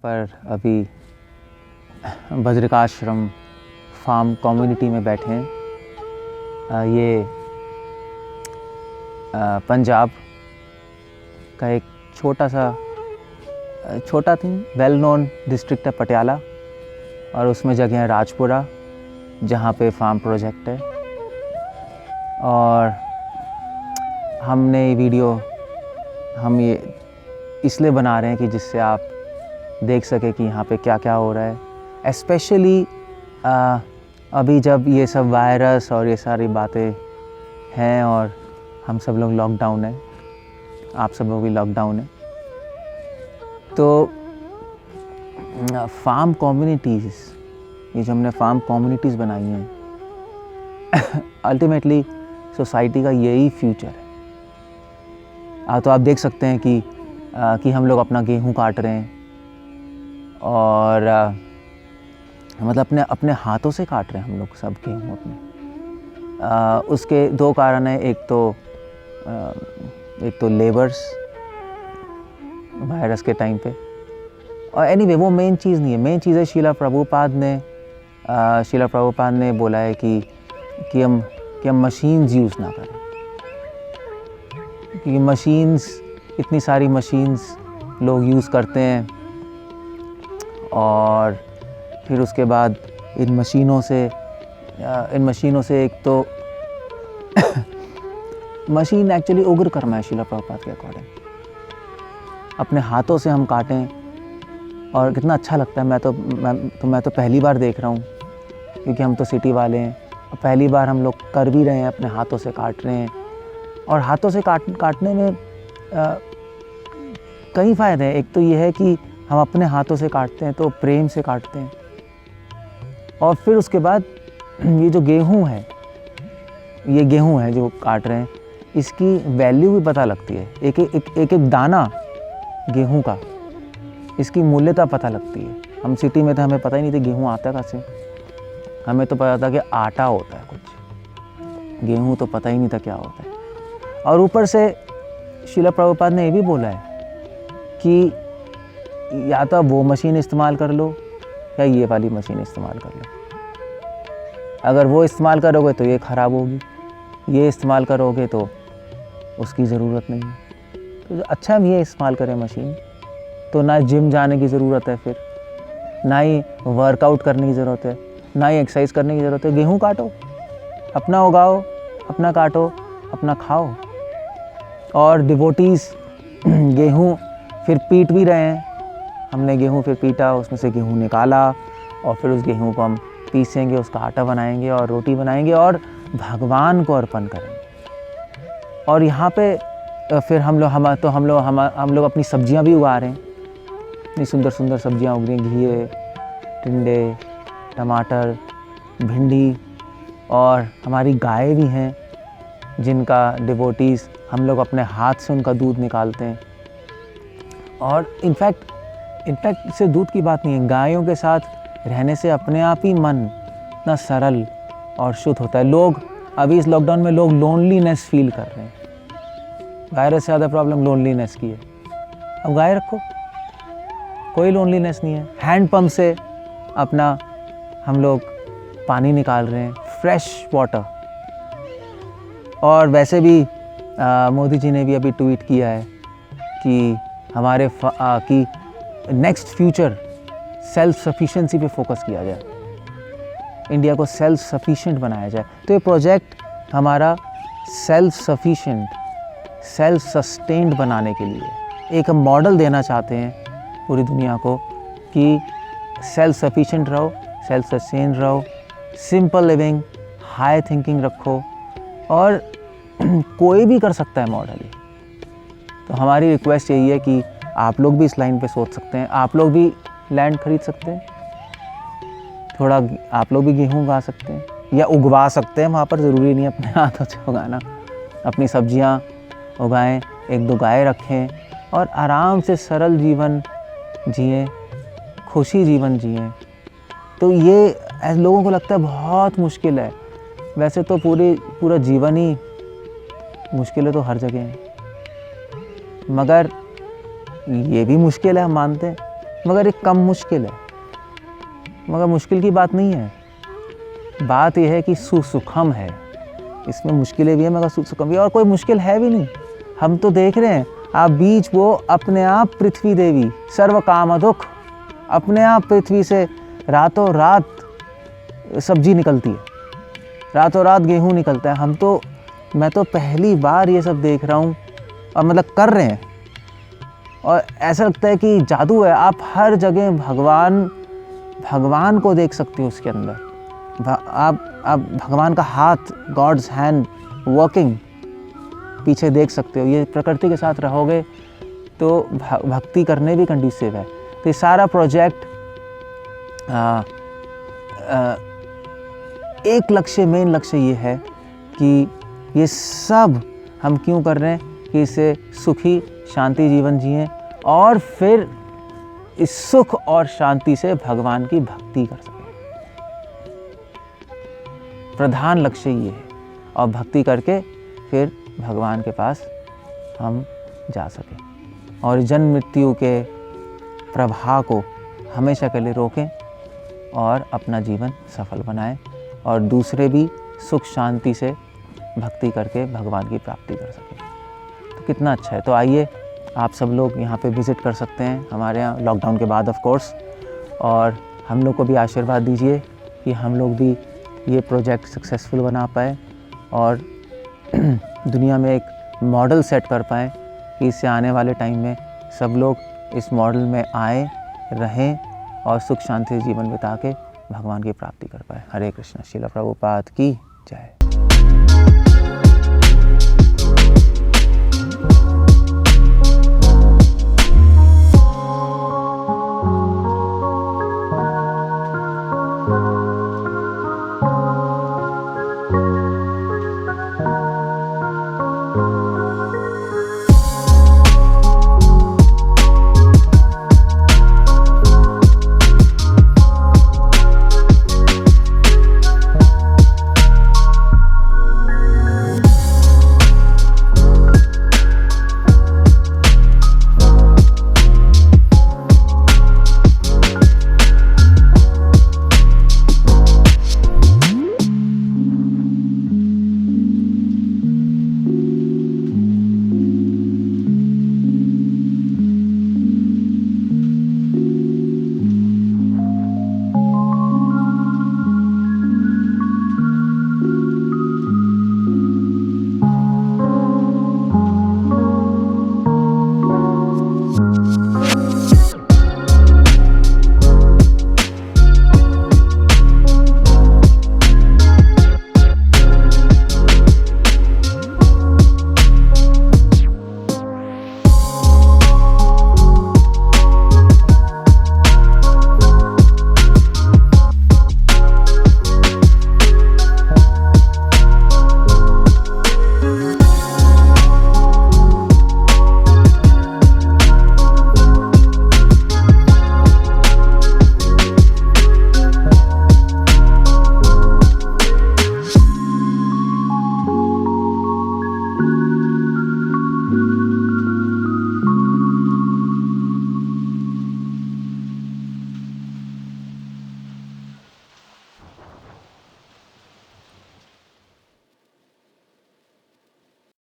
पर अभी Badrikashram farm community में बैठे हैं। ये पंजाब का एक छोटा थी वेल नोन डिस्ट्रिक्ट है पटियाला, और उसमें जगह है राजपुरा जहाँ पे फार्म प्रोजेक्ट है। और हमने ये वीडियो हम ये इसलिए बना रहे हैं कि जिससे आप देख सके कि यहाँ पे क्या क्या हो रहा है। स्पेशली अभी जब ये सब वायरस और ये सारी बातें हैं और हम सब लोग लॉकडाउन है, आप सब लोग भी लॉकडाउन है, तो फार्म कम्युनिटीज़, ये जो हमने फार्म कम्युनिटीज़ बनाई हैं अल्टीमेटली सोसाइटी का यही फ्यूचर है। तो आप देख सकते हैं कि हम लोग अपना गेहूं काट रहे हैं और मतलब अपने हाथों से काट रहे हैं हम लोग सब गेहूं अपने। उसके दो कारण हैं, एक तो लेबर्स वायरस के टाइम पे, और एनीवे वो मेन चीज़ नहीं है। मेन चीज़ है शीला प्रभुपाद ने बोला है कि हम मशीन्स यूज़ ना करें, क्योंकि मशीन्स, इतनी सारी मशीन्स लोग यूज़ करते हैं और फिर उसके बाद इन मशीनों से एक तो मशीन एक्चुअली उग्र कर्म है शीला प्रभुपाद के अकॉर्डिंग। अपने हाथों से हम काटें और कितना अच्छा लगता है। मैं तो पहली बार देख रहा हूँ, क्योंकि हम तो सिटी वाले हैं, पहली बार हम लोग कर भी रहे हैं, अपने हाथों से काट रहे हैं। और हाथों से काटने में कई फ़ायदे हैं। एक तो ये है कि हम अपने हाथों से काटते हैं तो प्रेम से काटते हैं, और फिर उसके बाद ये जो गेहूं है जो काट रहे हैं, इसकी वैल्यू भी पता लगती है। एक दाना गेहूं का, इसकी मूल्यता पता लगती है। हम सिटी में थे, हमें पता ही नहीं था गेहूं आता कहाँ से। हमें तो पता था कि आटा होता है कुछ, गेहूं तो पता ही नहीं था क्या होता है। और ऊपर से शीला प्रभुपाद ने ये भी बोला है कि या तो वो मशीन इस्तेमाल कर लो या ये वाली मशीन इस्तेमाल कर लो। अगर वो इस्तेमाल करोगे तो ये ख़राब होगी, ये इस्तेमाल करोगे तो उसकी ज़रूरत नहीं है। तो अच्छा हम ये इस्तेमाल करें मशीन, तो ना जिम जाने की ज़रूरत है, फिर ना ही वर्कआउट करने की ज़रूरत है, ना ही एक्सरसाइज करने की ज़रूरत है। गेहूँ काटो, अपना उगाओ, अपना काटो, अपना खाओ। और डिवोटीज़ गेहूँ फिर पीट भी रहे हैं। हमने गेहूँ फिर पीटा, उसमें से गेहूँ निकाला और फिर उस गेहूँ को हम पीसेंगे, उसका आटा बनाएंगे और रोटी बनाएंगे और भगवान को अर्पण करेंगे। और यहाँ पे फिर हम लोग अपनी सब्जियाँ भी उगा रहे हैं। इतनी सुंदर सुंदर सब्जियाँ उग रही हैं, घिए, टिंडे, टमाटर, भिंडी, और हमारी गाय भी हैं जिनका डिवोटीज़ हम लोग अपने हाथ से उनका दूध निकालते हैं। और इनफैक्ट सिर्फ दूध की बात नहीं है, गायों के साथ रहने से अपने आप ही मन इतना सरल और शुद्ध होता है। लोग अभी इस लॉकडाउन में लोग लोनलीनेस फील कर रहे हैं। वायरस से ज़्यादा प्रॉब्लम लोनलीनेस की है। अब गाय रखो, कोई लोनलीनेस नहीं है। हैंड पंप से अपना हम लोग पानी निकाल रहे हैं, फ्रेश वाटर। और वैसे भी मोदी जी ने भी अभी ट्वीट किया है कि कि नेक्स्ट फ्यूचर सेल्फ सफिशिएंसी पे फोकस किया जाए, इंडिया को सेल्फ सफिशिएंट बनाया जाए। तो ये प्रोजेक्ट हमारा सेल्फ सफिशिएंट, सेल्फ सस्टेन्ड बनाने के लिए एक मॉडल देना चाहते हैं पूरी दुनिया को कि सेल्फ सफिशिएंट रहो, सेल्फ सस्टेन्ड रहो, सिंपल लिविंग, हाई थिंकिंग रखो, और कोई भी कर सकता है मॉडल ये। तो हमारी रिक्वेस्ट यही है कि आप लोग भी इस लाइन पे सोच सकते हैं, आप लोग भी लैंड खरीद सकते हैं, थोड़ा आप लोग भी गेहूँ उगा सकते हैं या उगवा सकते हैं। वहाँ पर ज़रूरी नहीं अपने हाथों से उगाना, अपनी सब्जियाँ उगाएं, एक दो गाय रखें और आराम से सरल जीवन जिएं, खुशी जीवन जिएं। तो ये लोगों को लगता है बहुत मुश्किल है, वैसे तो पूरा जीवन ही मुश्किलें तो हर जगह हैं, मगर ये भी मुश्किल है, हम मानते हैं, मगर ये कम मुश्किल है, मगर मुश्किल की बात नहीं है। बात यह है कि सुसुखम है, इसमें मुश्किलें भी हैं मगर सुसुखम भी है, और कोई मुश्किल है भी नहीं। हम तो देख रहे हैं, आप बीज वो अपने आप पृथ्वी देवी सर्व काम दुख, अपने आप पृथ्वी से रातों रात सब्जी निकलती है, रातों रात गेहूँ निकलता है। मैं तो पहली बार ये सब देख रहा हूँ, और मतलब कर रहे हैं, और ऐसा लगता है कि जादू है। आप हर जगह भगवान को देख सकते हो उसके अंदर। आप भगवान का हाथ, गॉड्स हैंड वर्किंग पीछे देख सकते हो। ये प्रकृति के साथ रहोगे तो भक्ति करने भी कंडीसिव है। तो ये सारा प्रोजेक्ट एक लक्ष्य, मेन लक्ष्य ये है कि ये सब हम क्यों कर रहे हैं कि इससे सुखी शांति जीवन जिएं, और फिर इस सुख और शांति से भगवान की भक्ति कर सकें। प्रधान लक्ष्य ये है, और भक्ति करके फिर भगवान के पास हम जा सकें, और जन्म मृत्यु के प्रवाह को हमेशा के लिए रोकें और अपना जीवन सफल बनाएं, और दूसरे भी सुख शांति से भक्ति करके भगवान की प्राप्ति कर सकें। तो कितना अच्छा है। तो आइए आप सब लोग यहाँ पे विज़िट कर सकते हैं हमारे यहाँ, लॉकडाउन के बाद ऑफ कोर्स, और हम लोग को भी आशीर्वाद दीजिए कि हम लोग भी ये प्रोजेक्ट सक्सेसफुल बना पाए, और दुनिया में एक मॉडल सेट कर पाएँ कि इससे आने वाले टाइम में सब लोग इस मॉडल में आए, रहें, और सुख शांति से जीवन बिता के भगवान की प्राप्ति कर पाए। हरे कृष्ण। श्रील प्रभुपाद की जय।